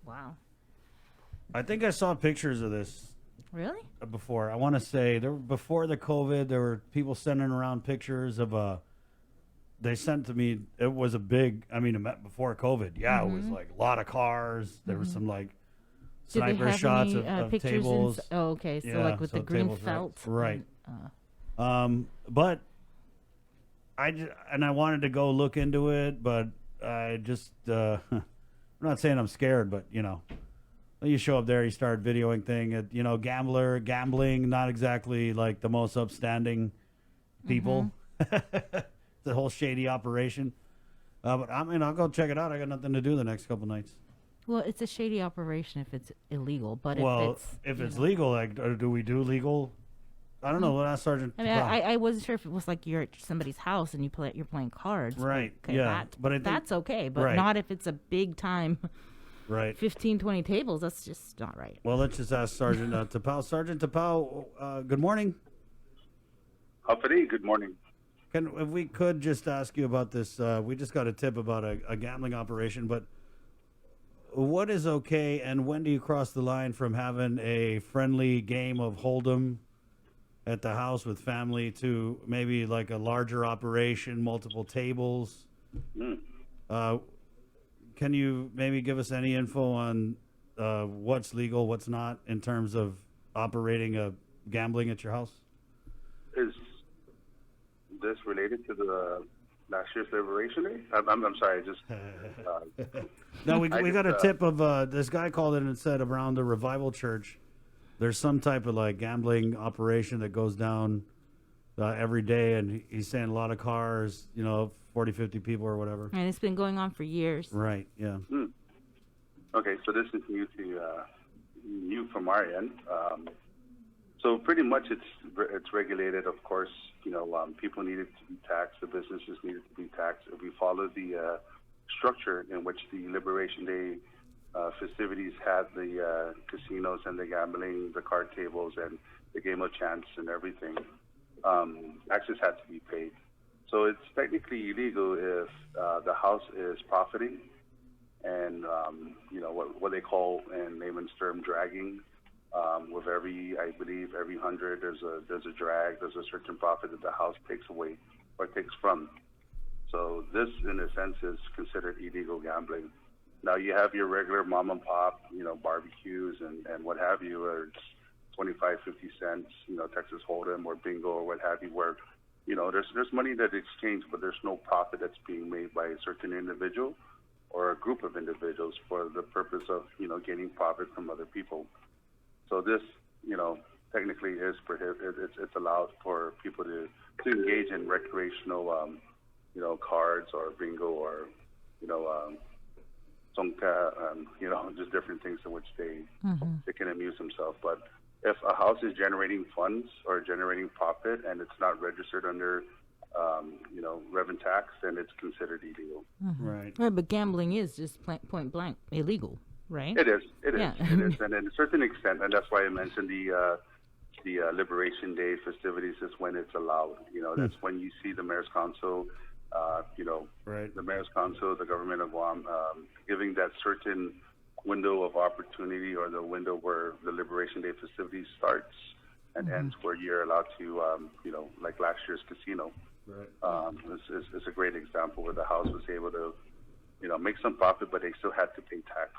Wow. I think I saw pictures of this Really? before. I want to say before the COVID, there were people sending around pictures of they sent to me. It was a big. I mean, before COVID, yeah, it was like a lot of cars. There was some like Did they sniper have shots any of pictures? tables. Oh, okay. So Yeah, like with the so green tables, felt. right? And, But I wanted to go look into it, but I just I'm not saying I'm scared, but you show up there, you start videoing thing, gambling, not exactly like the most upstanding people. It's a whole shady operation. But I mean, I'll go check it out. I got nothing to do the next couple nights. well, it's a shady operation if it's illegal, but Well, if it's it's legal, like, do we do legal? I don't know. We'll ask Sergeant. I mean, I wasn't sure if it was like you're at somebody's house and you're playing cards. Right. Okay, Yeah. But I think, that's okay, but right. not if it's a big time, right. 15, 20 tables. That's just not right. Well, let's just ask Sergeant Tapao. Sergeant Tapao, good morning. Howdy, good morning. If we could just ask you about this, we just got a tip about a gambling operation, but what is okay and when do you cross the line from having a friendly game of Hold'em at the house with family to maybe like a larger operation, multiple tables? Can you maybe give us any info on what's legal, what's not in terms of operating a gambling at your house? Is this related to the last year's Liberation Day? I'm sorry, I just... No, we got a tip of this guy called in and said around the Revival Church, there's some type of like gambling operation that goes down every day, and he's saying a lot of cars, 40, 50 people or whatever. And it's been going on for years. Right, yeah. Okay, so this is new from our end. So pretty much it's regulated, of course. People needed to be taxed, the businesses needed to be taxed. If we follow the structure in which the Liberation Day festivities had the casinos and the gambling, the card tables, and the game of chance and everything, taxes had to be paid. So it's technically illegal if the house is profiting and, what they call in layman's term dragging. With I believe every 100, there's a drag, there's a certain profit that the house takes away or takes from. So this, in a sense, is considered illegal gambling. Now you have your regular mom and pop, barbecues and what have you, or it's 25, 50 cents, Texas Hold'em or bingo or what have you, where, there's money that's exchanged, but there's no profit that's being made by a certain individual or a group of individuals for the purpose of, gaining profit from other people. So this, technically is prohibited. It's allowed for people to engage in recreational, cards or bingo or, songka, just different things in which they can amuse themselves. But if a house is generating funds or generating profit and it's not registered under, revenue tax, then it's considered illegal. Right. Right, but gambling is just point blank illegal, right? It is. Yeah. It is, and to a certain extent, and that's why I mentioned the Liberation Day festivities is when it's allowed. That's when you see the mayor's council, right. The mayor's council, the government of Guam, giving that certain window of opportunity or the window where the Liberation Day festivities starts and ends, where you're allowed to, like last year's casino. Right. It's a great example where the house was able to, make some profit, but they still had to pay tax.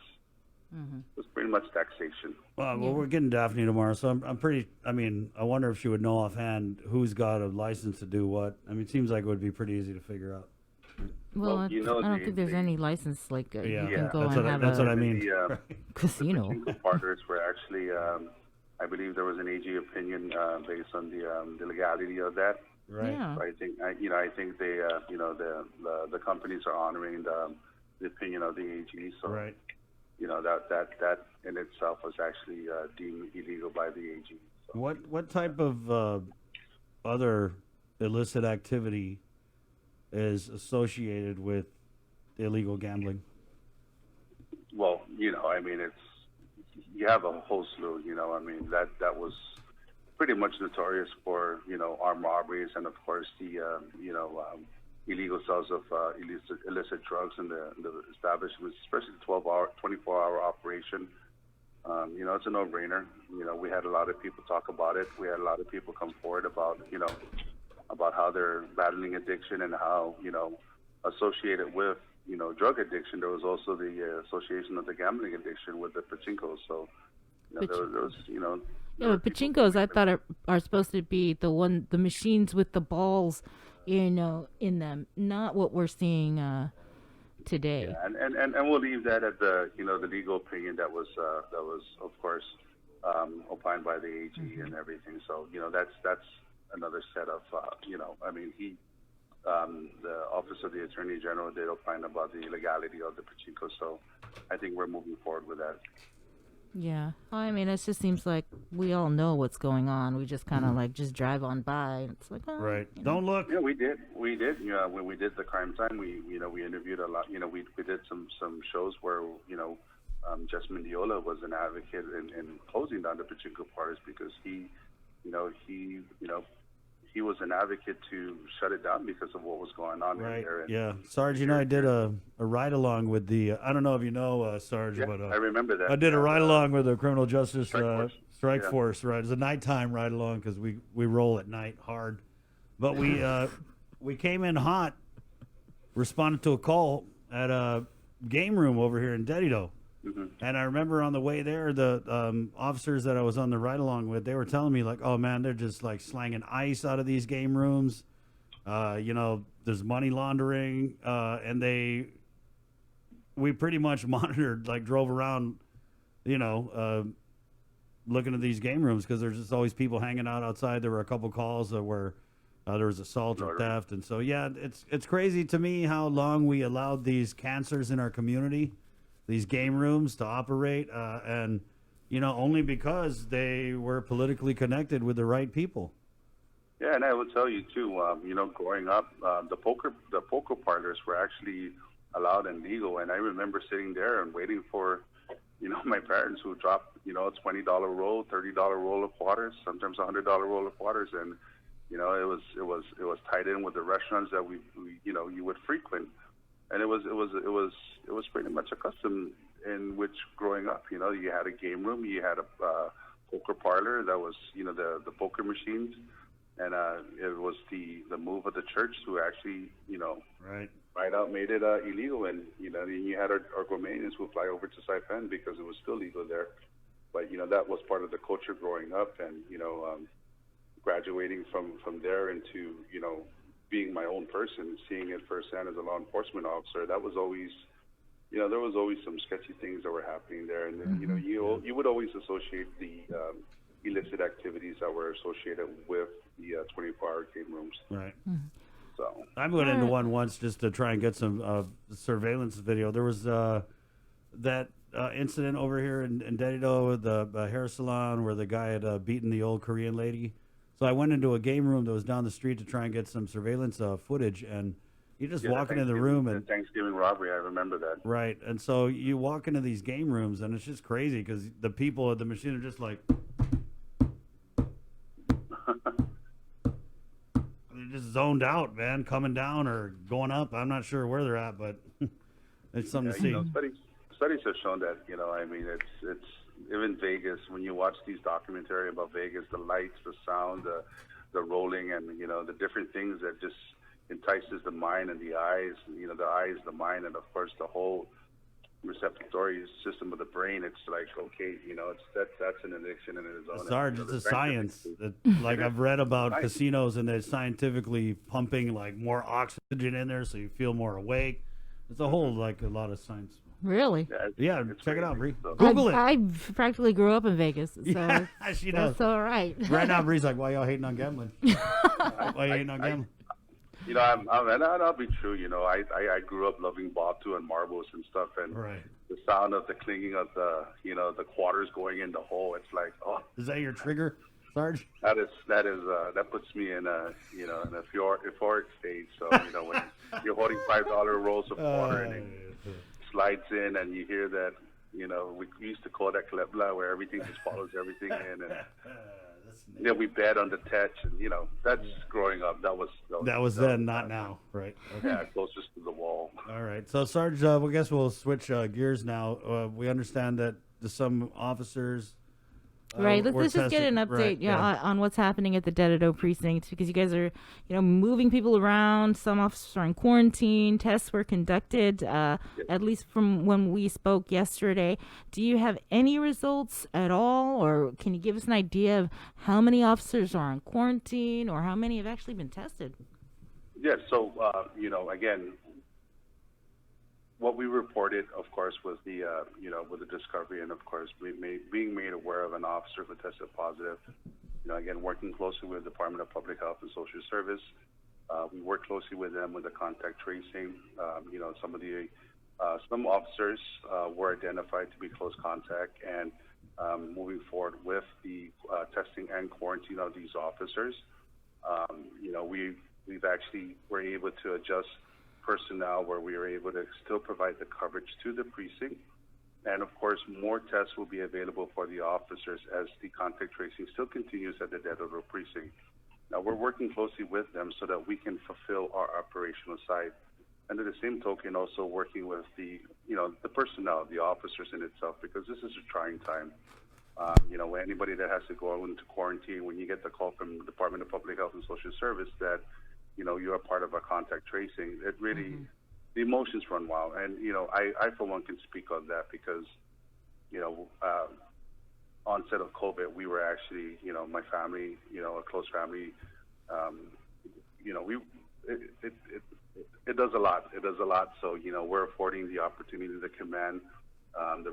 It's pretty much taxation. Well, we're getting Daphne tomorrow, so I wonder if she would know offhand who's got a license to do what. I mean, it seems like it would be pretty easy to figure out. Well, I don't think there's any license like you can go that's and what have that's what I a mean. casino. The partners were actually, I believe there was an AG opinion based on the legality of that. Right. Yeah. So I think they, the companies are honoring the opinion of the AG. So, right. That in itself was actually deemed illegal by the AG. So. What type of other illicit activity is associated with illegal gambling? Well, you have a whole slew. That was pretty much notorious for armed robberies and of course the illegal sales of illicit drugs in the establishments, especially the 12 24-hour operation. It's a no-brainer. We had a lot of people talk about it. We had a lot of people come forward about how they're battling addiction and how, associated with, drug addiction, there was also the association of the gambling addiction with the pachinko. So, there was. Yeah, but pachinkos, I thought are supposed to be the machines with the balls, in them, not what we're seeing today. Yeah, and we'll leave that at the the legal opinion that was of course opined by the AG and everything. So that's another set of the Office of the Attorney General did opine about the illegality of the pachinko. So I think we're moving forward with that. Yeah, it just seems like we all know what's going on. We just kind of just drive on by. It's like, oh, right. Don't look. Yeah, we did. When we did the crime time, we interviewed a lot. We did some shows where Jess Mendiola was an advocate in closing down the pachinko parlors because he was an advocate to shut it down because of what was going on right. in there. And yeah, Sarge, I did a ride along with the. I don't know if you know Sarge, but I remember that. I did a ride along with the Criminal Justice Strike Yeah. Force. Right, it's a nighttime ride along because we roll at night hard, but we came in hot, responded to a call at a game room over here in Dededo. And I remember on the way there, the officers that I was on the ride along with, they were telling me like, "Oh man, they're just like slanging ice out of these game rooms. There's money laundering, and we pretty much monitored, like drove around, looking at these game rooms because there's just always people hanging out outside. There were a couple calls where there was assault or theft, and so yeah, it's crazy to me how long we allowed these cancers in our community." These game rooms to operate, and only because they were politically connected with the right people. Yeah, and I will tell you too. Growing up, the poker parlors were actually allowed and legal, and I remember sitting there and waiting for, my parents who dropped, a $20 roll, $30 roll of quarters, sometimes $100 roll of quarters, and it was tied in with the restaurants that we you would frequent. And it was pretty much a custom in which growing up, you had a game room, you had a poker parlor that was, the poker machines, and it was the move of the church to actually, right out made it illegal, and you had our Guamanians who would fly over to Saipan because it was still legal there, but that was part of the culture growing up, and graduating from there into being my own person, seeing it firsthand as a law enforcement officer, that was always, there was always some sketchy things that were happening there. And then, you would always associate the illicit activities that were associated with the 24-hour game rooms. Right. So I went into one once just to try and get some surveillance video. There was that incident over here in Dededo, the hair salon where the guy had beaten the old Korean lady. So I went into a game room that was down the street to try and get some surveillance footage, and you just walk into the room and Thanksgiving robbery. I remember that. Right, and so you walk into these game rooms, and it's just crazy because the people at the machine are just like they're just zoned out, man, coming down or going up. I'm not sure where they're at, but it's something to see. Studies have shown that it's even Vegas, when you watch these documentary about Vegas, the lights, the sound, the rolling, and the different things that just entices the mind and the eyes. The eyes, the mind, and of course the whole receptory system of the brain. It's like that's an addiction in its own. Sarge, it's a science. Like I've read about casinos, and they're scientifically pumping like more oxygen in there, so you feel more awake. It's a whole a lot of science. Really? Yeah, check it out, Bree. Google it. I practically grew up in Vegas, so yeah, she knows. that's all right. Right now, Bree's like, "Why y'all hating on gambling? Why you hating on gambling?" I'll be true. I grew up loving Batu and marbles and stuff, and the sound of the clinging of the quarters going in the hole. It's like, oh. Is that your trigger, Sarge? That puts me in a in a euphoric state. So when you're holding $5 rolls of quarter and it slides in, and you hear that, we used to call that klebla, where everything just follows everything in, and Yeah, we bet on the touch, and that's growing up. That was then, not now, right? Okay. Yeah, closest to the wall. All right. So, Sarge, I guess we'll switch gears now. We understand that some officers. Right. Let's just get an update, right, on what's happening at the Dededo Precinct, because you guys are, moving people around. Some officers are in quarantine. Tests were conducted, at least from when we spoke yesterday. Do you have any results at all, or can you give us an idea of how many officers are in quarantine, or how many have actually been tested? Yes. So, again, what we reported, of course, was with the discovery, and of course, being made aware of an officer who tested positive. Again, working closely with the Department of Public Health and Social Service, we work closely with them with the contact tracing. Some officers were identified to be close contact, and moving forward with the testing and quarantine of these officers, we've actually were able to adjust personnel where we are able to still provide the coverage to the precinct. And of course, more tests will be available for the officers as the contact tracing still continues at the Dededo Precinct. Now, we're working closely with them so that we can fulfill our operational side. And at the same token, also working with the personnel, the officers in itself, because this is a trying time. When anybody that has to go into quarantine, when you get the call from the Department of Public Health and Social Service that you're a part of a contact tracing, it really, the emotions run wild. And, I for one can speak on that because, onset of COVID, we were actually, my family, a close family, it does a lot. It does a lot. So, we're affording the opportunity to command, the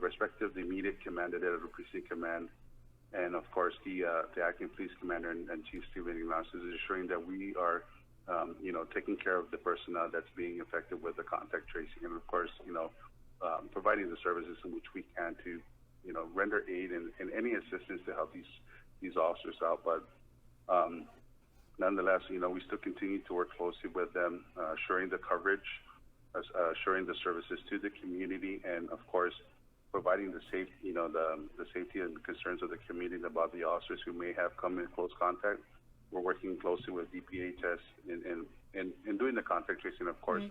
immediate command, the Dededo Precinct Command, and of course the acting police commander and Chief Steven Ignacio is assuring that we are taking care of the personnel that's being affected with the contact tracing, and of course, providing the services in which we can to, render aid and any assistance to help these officers out. But nonetheless, we still continue to work closely with them, assuring the coverage, assuring the services to the community, and of course, providing the safety, the safety and concerns of the community about the officers who may have come in close contact. We're working closely with DPA tests in doing the contact tracing, of course,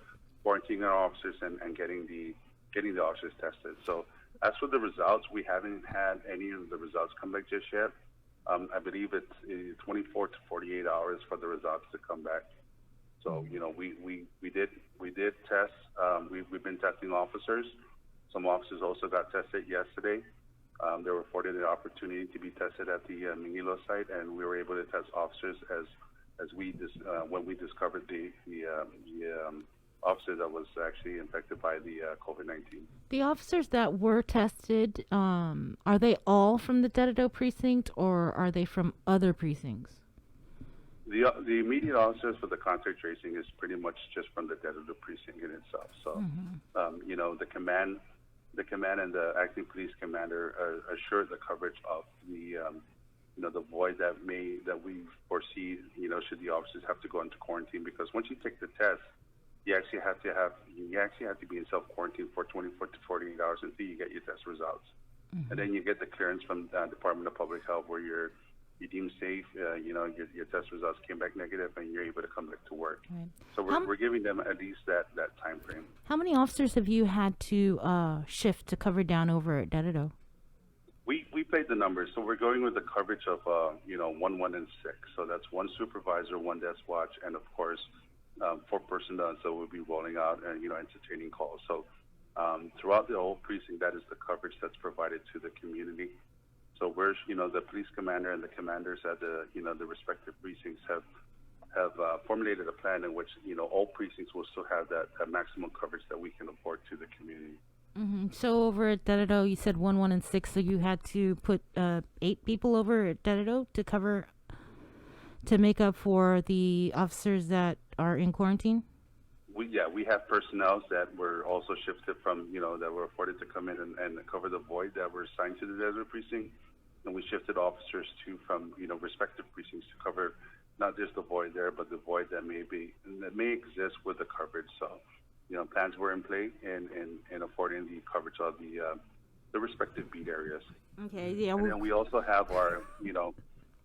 quarantining our officers and getting the officers tested. So as for the results, we haven't had any of the results come back just yet. I believe it's 24 to 48 hours for the results to come back. So we did test. We've been testing officers. Some officers also got tested yesterday. They were afforded the opportunity to be tested at the Minilo site, and we were able to test officers when we discovered the officer that was actually infected by the COVID-19. The officers that were tested, are they all from the Dededo Precinct, or are they from other precincts? The immediate officers for the contact tracing is pretty much just from the Dededo Precinct in itself. So, the command and the acting police commander assured the coverage of the void that we foresee, should the officers have to go into quarantine, because once you take the test, you actually have to be in self-quarantine for 24 to 48 hours until you get your test results. And then you get the clearance from the Department of Public Health where you're deemed safe, your test results came back negative, and you're able to come back to work. Right. So we're giving them at least that time frame. How many officers have you had to shift to cover down over at Dededo? We played the numbers, so we're going with the coverage of 1, 1, and 6. So that's 1 supervisor, 1 desk watch, and of course 4 personnel. So we'll be rolling out and entertaining calls. So throughout the whole precinct, that is the coverage that's provided to the community. So we're, the police commander and the commanders at the respective precincts have formulated a plan in which, all precincts will still have that maximum coverage that we can afford to the community. So over at Dededo, you said 1, 1, and 6. So you had to put 8 people over at Dededo to make up for the officers that are in quarantine? We have personnel that were also shifted from, that were afforded to come in and cover the void that were assigned to the Dededo Precinct. And we shifted officers from, respective precincts to cover not just the void there, but the void that may exist with the coverage. So, plans were in play and affording the coverage of the respective beat areas. Okay, yeah. And then we also have our,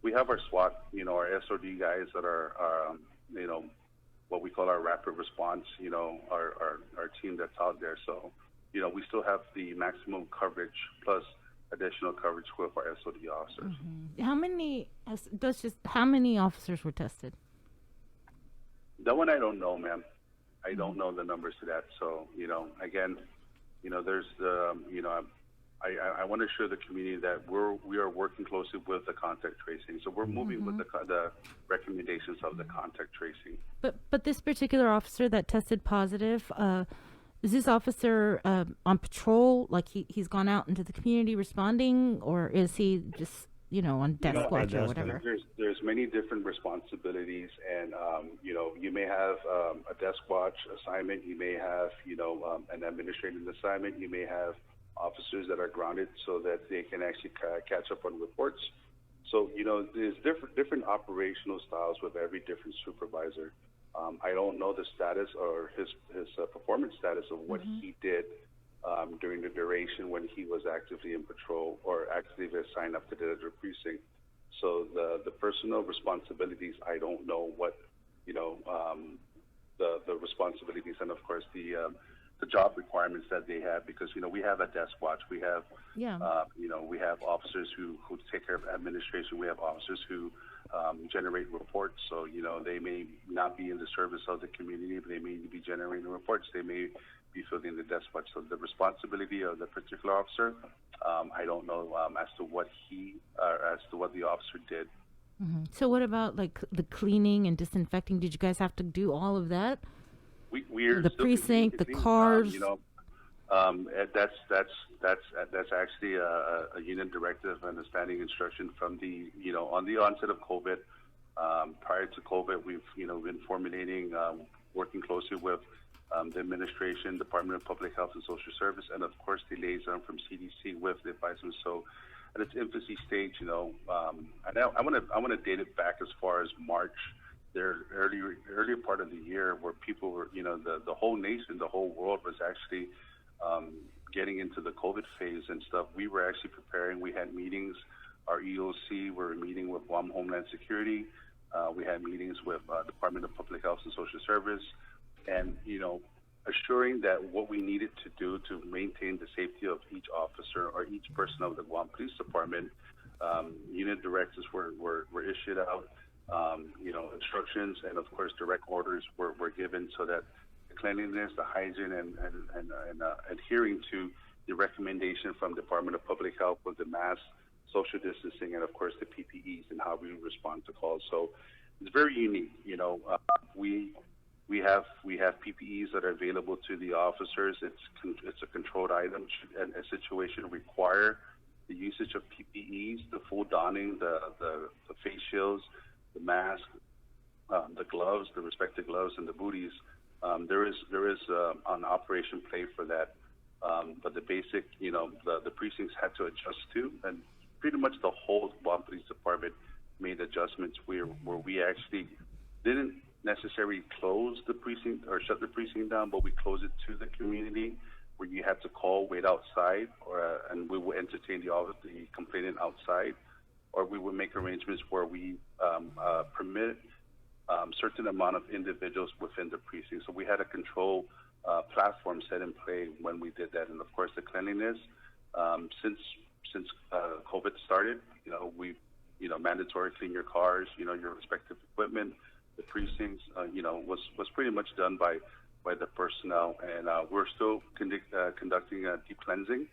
we have our SWAT, our SOD guys that are, what we call our rapid response, our team that's out there. So, we still have the maximum coverage plus additional coverage with our SOD officers. Mm-hmm. How many officers were tested? That one I don't know, ma'am. I don't know the numbers to that. So, again, there's I want to assure the community that we are working closely with the contact tracing. So we're moving with the recommendations of the contact tracing. But this particular officer that tested positive, is this officer on patrol? Like he's gone out into the community responding, or is he just on desk watch or whatever? There's many different responsibilities, and you may have a desk watch assignment. You may have an administrative assignment. You may have officers that are grounded so that they can actually catch up on reports. So there's different operational styles with every different supervisor. I don't know the status or his performance status of what he did during the duration when he was actively in patrol or actively assigned up to the Dededo Precinct. So the personal responsibilities, I don't know what the responsibilities and of course the job requirements that they have, because we have a desk watch, we have we have officers who take care of administration, we have officers who generate reports. So they may not be in the service of the community, but they may be generating reports. They may be filling the desk watch. So the responsibility of the particular officer, I don't know as to what the officer did. Mm-hmm. So what about like the cleaning and disinfecting? Did you guys have to do all of that? We're the precinct, the cars. That's actually a unit directive and a standing instruction from the on the onset of COVID. Prior to COVID, we've been formulating, working closely with the administration, Department of Public Health and Social Service, and of course the liaison from CDC with the advisors. So at its infancy stage, and I want to date it back as far as March. Their earlier part of the year, where people were, the whole nation, the whole world was actually getting into the COVID phase and stuff. We were actually preparing. We had meetings. Our EOC were meeting with Guam Homeland Security. We had meetings with Department of Public Health and Social Service, and assuring that what we needed to do to maintain the safety of each officer or each person of the Guam Police Department. Unit directives were issued out. Instructions and of course direct orders were given so that the cleanliness, the hygiene, and adhering to the recommendation from Department of Public Health with the mask, social distancing, and of course the PPEs and how we respond to calls. So it's very unique. We have PPEs that are available to the officers. It's a controlled item. Should a situation require the usage of PPEs, the full donning, the face shields, the mask, the gloves, the respective gloves, and the booties. There is an operation play for that, but the basic, the precincts had to adjust to, and pretty much the whole Guam Police Department made adjustments where we actually didn't necessarily close the precinct or shut the precinct down, but we closed it to the community, where you had to call, wait outside, and we would entertain the complainant outside. Or we would make arrangements where we permit certain amount of individuals within the precinct. So we had a control platform set in play when we did that. And of course, the cleanliness, since COVID started, we mandatory clean your cars, your respective equipment, the precincts, was pretty much done by the personnel. And we're still conducting a deep cleansing.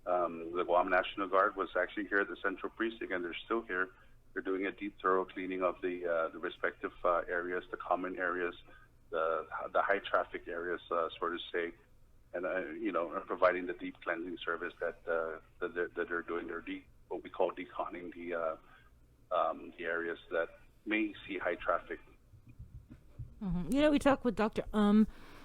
The Guam National Guard was actually here at the Central Precinct, and they're still here. They're doing a deep, thorough cleaning of the respective areas, the common areas, the high traffic areas, so to say, and providing the deep cleansing service that they're doing. They're what we call deconning the areas that may see high traffic. Mm-hmm. We talked with Dr.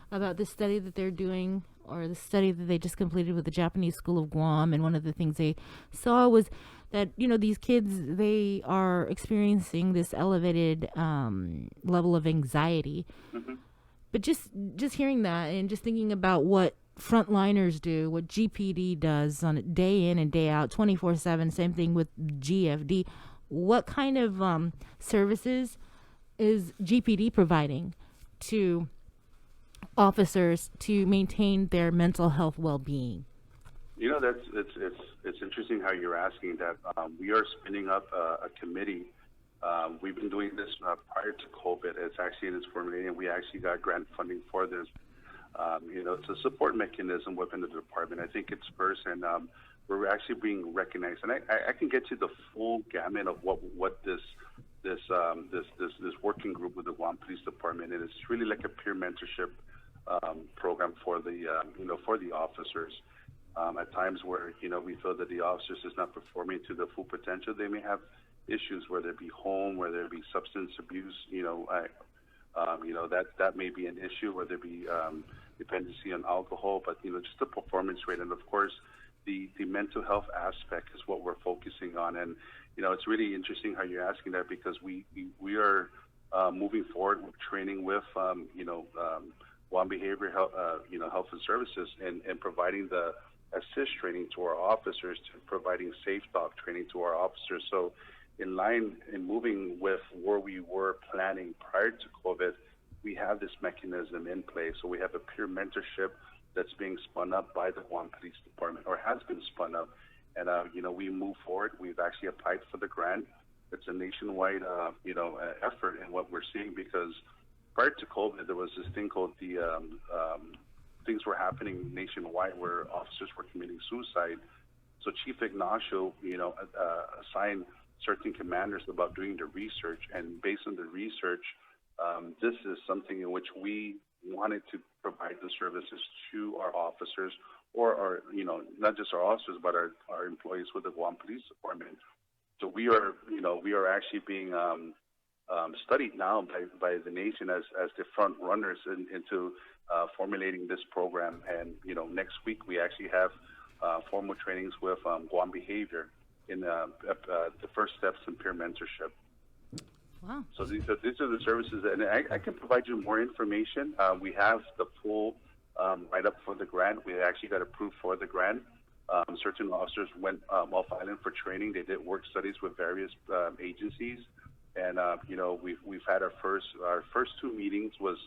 About the study that they're doing, or the study that they just completed with the Japanese School of Guam, and one of the things they saw was that these kids, they are experiencing this elevated level of anxiety. Mm-hmm. But just hearing that and just thinking about what frontliners do, what GPD does on a day in and day out, 24/7, same thing with GFD. what kind of services is GPD providing to officers to maintain their mental health well-being? You know, it's interesting how you're asking that. We are spinning up a committee. We've been doing this prior to COVID. It's actually in its formulating. We actually got grant funding for this. You know, it's a support mechanism within the department. I think it's first, and we're actually being recognized. And I can get you the full gamut of what this working group with the Guam Police Department, and it's really like a peer mentorship program for the for the officers. At times where we feel that the officers is not performing to the full potential, they may have issues, whether it be home, whether it be substance abuse. That may be an issue, whether it be dependency on alcohol, but just the performance rate, and of course the mental health aspect is what we're focusing on. And it's really interesting how you're asking that, because we are moving forward with training with Guam Behavior Health, Health and Services, and providing the assist training to our officers, to providing safe talk training to our officers. So in moving with where we were planning prior to COVID, we have this mechanism in place. So we have a peer mentorship that's being spun up by the Guam Police Department, or has been spun up. And, we move forward. We've actually applied for the grant. It's a nationwide, effort in what we're seeing, because prior to COVID, there was this thing called the things were happening nationwide where officers were committing suicide. So Chief Ignacio, assigned certain commanders about doing the research, and based on the research, this is something in which we wanted to provide the services to our officers, or our, not just our officers, but our employees with the Guam Police Department. So we are actually being studied now by the nation as the front runners into formulating this program. And next week we actually have formal trainings with Guam Behavior in the first steps in peer mentorship. Wow. So these are the services, and I can provide you more information. We have the full write-up for the grant. We actually got approved for the grant. Certain officers went off island for training. They did work studies with various agencies, and we've had our first two meetings was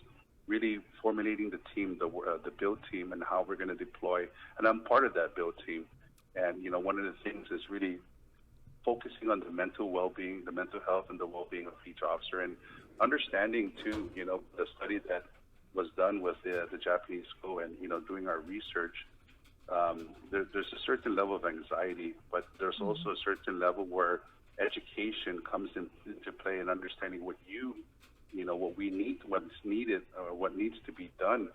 really formulating the team, the build team, and how we're going to deploy. And I'm part of that build team. And one of the things is really focusing on the mental well-being, the mental health, and the well-being of each officer, and understanding too, the study that was done with the Japanese school, and doing our research. There's a certain level of anxiety, but there's also a certain level where education comes into play, and understanding what what we need, what's needed, or what needs to be done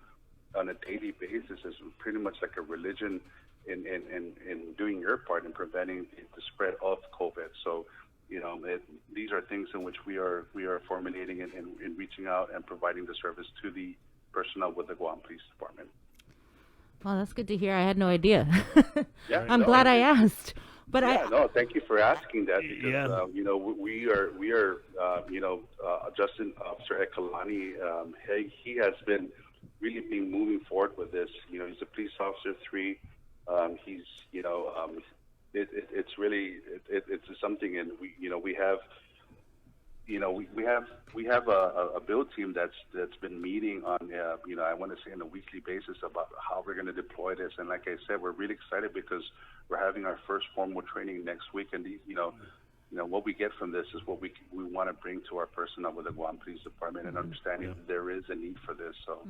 on a daily basis is pretty much like a religion in doing your part in preventing the spread of COVID. So, these are things in which we are formulating and reaching out and providing the service to the personnel with the Guam Police Department. Well, that's good to hear. I had no iddia. Yeah, I'm glad I asked. But thank you for asking that, because we are Justin Officer Ekalani, he has been really been moving forward with this. He's a police officer 3. He's it's really it's something, and we have a build team that's been meeting on I want to say on a weekly basis about how we're going to deploy this. And like I said, we're really excited because we're having our first formal training next week, and these what we get from this is what we want to bring to our personnel with the Guam Police Department, and understanding there is a need for this. So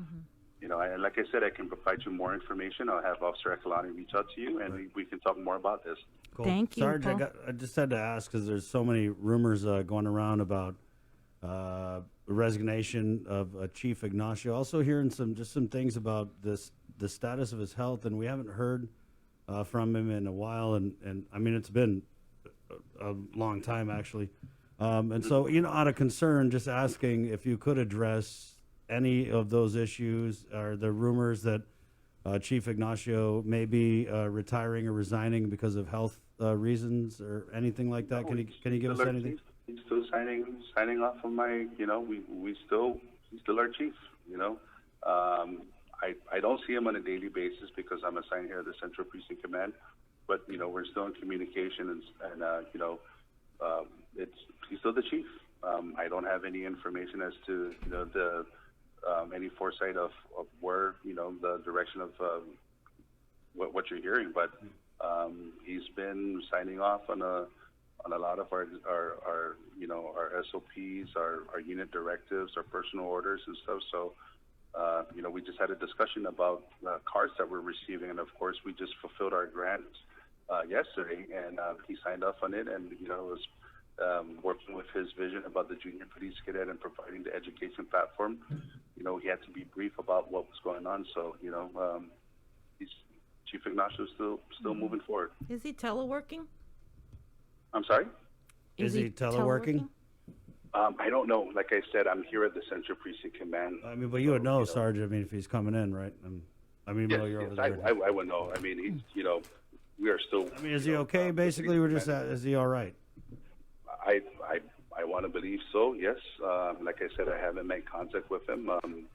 like I said, I can provide you more information. I'll have Officer Ekalani reach out to you, and we can talk more about this. Cool. Thank you, Sarge, Paul. I just had to ask, because there's so many rumors going around about the resignation of Chief Ignacio. Also hearing some things about the status of his health, and we haven't heard from him in a while. And I mean, it's been a long time, actually. And so, out of concern, just asking if you could address any of those issues, or the rumors that Chief Ignacio may be retiring or resigning because of health reasons, or anything like that. Can you give us anything? He's still signing off on my. He's still our chief. I don't see him on a daily basis because I'm assigned here at the Central Precinct Command, but we're still in communication, and he's still the chief. I don't have any information as to any foresight of where the direction of what you're hearing, but he's been signing off on a lot of our SOPs, our unit directives, our personal orders and stuff. So we just had a discussion about cards that we're receiving, and of course we just fulfilled our grant yesterday, and he signed off on it, and was working with his vision about the junior police cadet and providing the education platform. He had to be brief about what was going on. So he's Chief Ignacio still moving forward. Is he teleworking? I'm sorry? Is he teleworking? I don't know. Like I said, I'm here at the Central Precinct Command. I mean, but you would know, Sergeant. I mean, if he's coming in, right? Yes, you're over yes, there. I would know. I mean, we are still. I mean, is he okay? Basically, we're just. Is he all right? I want to believe so. Yes. Like I said, I haven't made contact with him. I'm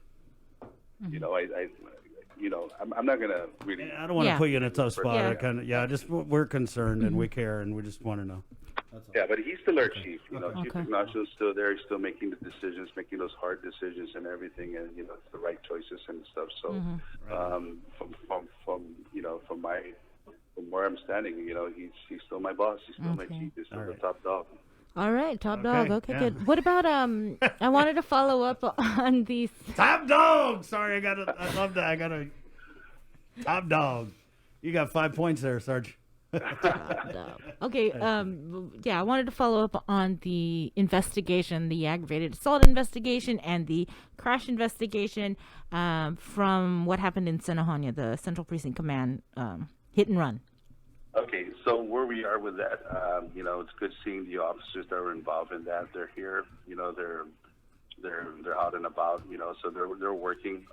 not gonna really. I don't want to put you in a tough spot. Yeah. We're concerned and we care and we just want to know. Yeah, but he's still our chief. Chief Ignacio is still there. He's still making the decisions, making those hard decisions and everything, and it's the right choices and stuff. So, from where I'm standing, he's still my boss. He's still my chief. He's still the top dog. All right, top dog. Okay, good. What about I wanted to follow up on these top dog. Sorry, I love that. I got a top dog. You got 5 points there, Sarge. Okay, I wanted to follow up on the investigation, the aggravated assault investigation and the crash investigation from what happened in Senohonia, the Central Precinct Command hit and run. Okay, so where we are with that, it's good seeing the officers that were involved in that. They're here, they're out and about, so they're working,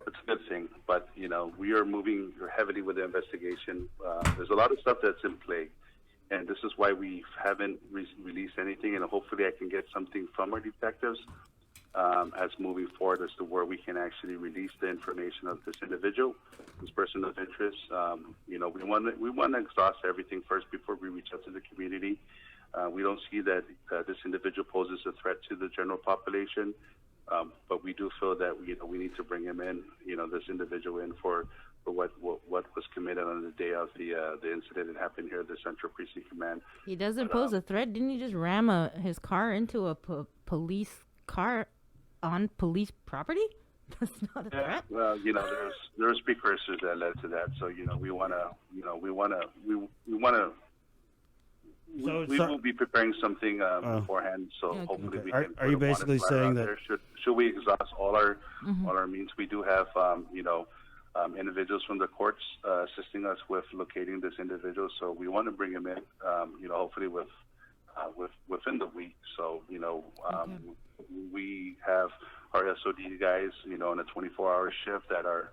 it's a good thing. But, we are moving heavily with the investigation. There's a lot of stuff that's in play, and this is why we haven't released anything, and hopefully I can get something from our detectives as moving forward as to where we can actually release the information of this individual, this person of interest. We want to exhaust everything first before we reach out to the community. We don't see that this individual poses a threat to the general population, but we do feel that we need to bring him in, this individual in for what was committed on the day of the incident that happened here at the Central Precinct Command. He doesn't pose a threat. Didn't he just ram his car into a police car on police property? That's not a threat. Well, there's precursors that led to that. So we will be preparing something beforehand. So hopefully we can. Are you basically saying that should we exhaust all our means? We do have individuals from the courts assisting us with locating this individual. So we want to bring him in. Hopefully within the week. So we have our SOD guys, on a 24-hour shift that are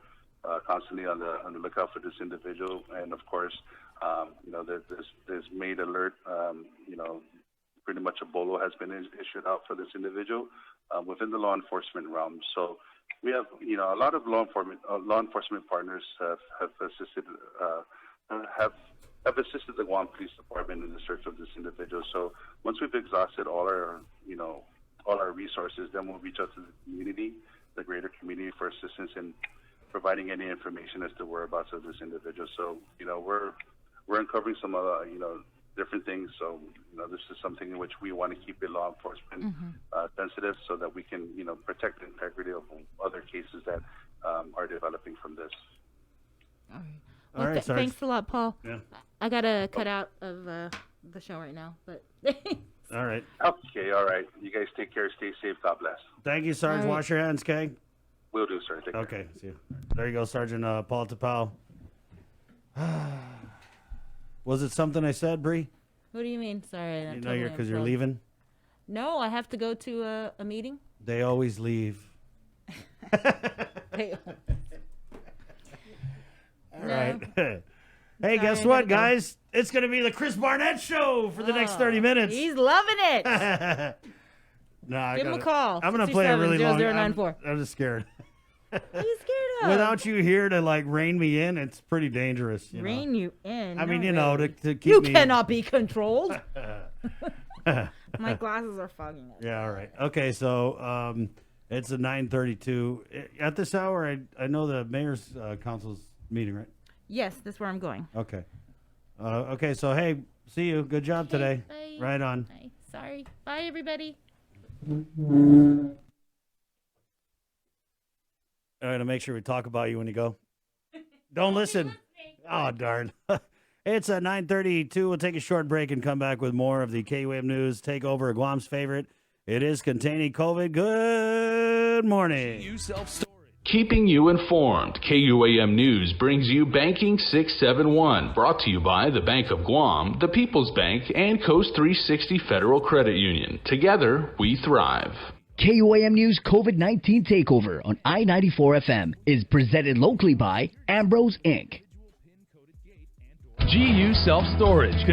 constantly on the lookout for this individual, and of course, there's made alert. Pretty much a bolo has been issued out for this individual within the law enforcement realm. So we have, a lot of law enforcement partners have assisted the Guam Police Department in the search of this individual. So once we've exhausted all our resources, then we'll reach out to the community, the greater community, for assistance in providing any information as to whereabouts of this individual. So, we're uncovering some different things. So, this is something in which we want to keep it law enforcement sensitive, so that we can, protect the integrity of other cases that are developing from this. All right. Well, all right, thanks a lot, Paul. Yeah. I gotta cut out of the show right now, but. All right. Okay, all right. You guys take care. Stay safe. God bless. Thank you, Sarge. Right. Wash your hands, Kay. Will do, sir. Take care. Okay, see you. There you go, Sergeant Paul Tapao. Was it something I said, Bree? What do you mean? Sorry. Because you're leaving? No, I have to go to a meeting. They always leave. Hey. All right. Hey, guess what, guys? It's going to be the Chris Barnett Show for the next 30 minutes. He's loving it. No, Give him a call. I'm going to play a really long. 0094. I'm just scared. What are you scared of? Without you here to like rein me in, it's pretty dangerous. You Rein know? you in. I mean, No you know, way. to keep You me. cannot be controlled. My glasses are fogging up. Yeah, all right. Okay, so it's a 9:32 at this hour. I know the mayor's council's meeting, right? Yes, that's where I'm going. Okay. Okay, so hey, see you. Good job today. Bye. Right on. Bye. Sorry. Bye, everybody. All right, to make sure we talk about you when you go. Don't listen. Oh, darn. It's at 9:32. We'll take a short break and come back with more of the KUAM News Takeover, Guam's favorite. It is containing COVID. Good morning. Keeping you informed, KUAM News brings you Banking 671, brought to you by the Bank of Guam, the People's Bank, and Coast 360 Federal Credit Union. Together, we thrive. KUAM News COVID-19 Takeover on I-94 FM is presented locally by AMBROS Inc. GU Self Storage.